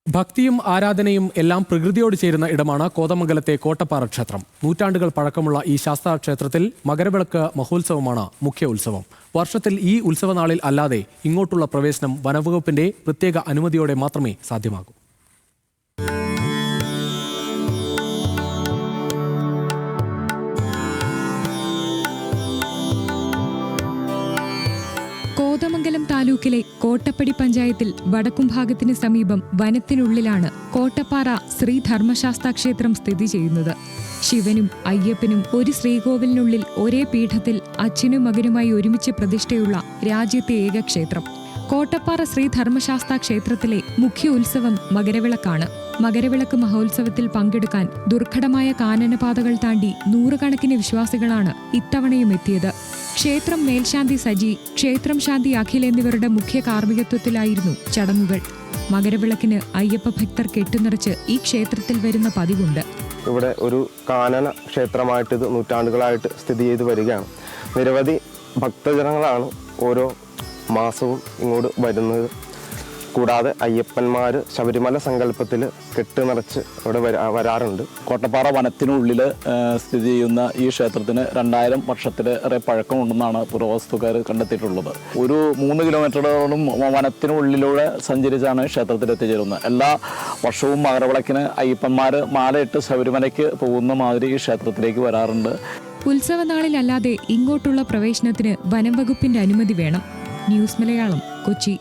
ഭക്തിയും ആരാധനയും എല്ലാം പ്രകൃതിയോട് ചേരുന്ന ഇടമാണ് കോതമംഗലത്തെ കോട്ടപ്പാറ ക്ഷേത്രം. നൂറ്റാണ്ടുകൾ പഴക്കമുള്ള ഈ ശാസ്താ ക്ഷേത്രത്തിൽ മകരവിളക്ക് മഹോത്സവമാണ് മുഖ്യ ഉത്സവം. വർഷത്തിൽ ഈ ഉത്സവനാളിൽ അല്ലാതെ ഇങ്ങോട്ടുള്ള പ്രവേശനം വനംവകുപ്പിന്റെ പ്രത്യേക അനുമതിയോടെ മാത്രമേ സാധ്യമാകൂ. കോതമംഗലം താലൂക്കിലെ കോട്ടപ്പടി പഞ്ചായത്തിൽ വടക്കുംഭാഗത്തിന് സമീപം വനത്തിനുള്ളിലാണ് കോട്ടപ്പാറ ശ്രീ ധർമ്മശാസ്താ ക്ഷേത്രം സ്ഥിതി ചെയ്യുന്നത്. ശിവനും അയ്യപ്പനും ഒരു ശ്രീകോവിലിനുള്ളിൽ ഒരേ പീഠത്തിൽ അച്ഛനും മകനുമായി ഒരുമിച്ച് പ്രതിഷ്ഠയുള്ള രാജ്യത്തെ ഏക ക്ഷേത്രം. കോട്ടപ്പാറ ശ്രീ ധർമ്മശാസ്താ ക്ഷേത്രത്തിലെ മുഖ്യ ഉത്സവം മകരവിളക്കാണ്. മകരവിളക്ക് മഹോത്സവത്തിൽ പങ്കെടുക്കാൻ ദുർഘടമായ കാനനപാതകൾ താണ്ടി നൂറുകണക്കിന് വിശ്വാസികളാണ് ഇത്തവണയും എത്തിയത്. ക്ഷേത്രം മേൽശാന്തി സജി, ക്ഷേത്രം ശാന്തി അഖിൽ എന്നിവരുടെ മുഖ്യ കാർമ്മികത്വത്തിലായിരുന്നു ചടങ്ങുകൾ. മകരവിളക്കിന് അയ്യപ്പ ഭക്തർ കെട്ടുനിറച്ച് ഈ ക്ഷേത്രത്തിൽ വരുന്ന പതിവുണ്ട്. ഇവിടെ ഒരു കാനന ക്ഷേത്രമായിട്ട് ഇത് നൂറ്റാണ്ടുകളായിട്ട് സ്ഥിതി ചെയ്ത് വരികയാണ്. നിരവധി ഭക്തജനങ്ങളാണ് ഓരോ മാസവും ഇങ്ങോട്ട് വരുന്നത്. കൂടാതെ അയ്യപ്പന്മാർ ശബരിമല സങ്കല്പത്തിൽ കെട്ടുനിറച്ച് ഇവിടെ വരാറുണ്ട്. കോട്ടപ്പാറ വനത്തിനുള്ളിൽ സ്ഥിതി ചെയ്യുന്ന ഈ ക്ഷേത്രത്തിന് 2000 വർഷത്തിലേറെ പഴക്കമുണ്ടെന്നാണ് പുരാവസ്തുക്കാർ കണ്ടെത്തിയിട്ടുള്ളത്. ഒരു 3 കിലോമീറ്ററോളം വനത്തിനുള്ളിലൂടെ സഞ്ചരിച്ചാണ് ക്ഷേത്രത്തിൽ എത്തിച്ചേരുന്നത്. എല്ലാ വർഷവും മകരവിളക്കിന് അയ്യപ്പന്മാർ മാലയിട്ട് ശബരിമലയ്ക്ക് പോകുന്ന മാതിരി ഈ ക്ഷേത്രത്തിലേക്ക് വരാറുണ്ട്. ഉത്സവനാളിലല്ലാതെ ഇങ്ങോട്ടുള്ള പ്രവേശനത്തിന് വനം വകുപ്പിന്റെ അനുമതി വേണം. ന്യൂസ് മലയാളം, കൊച്ചി.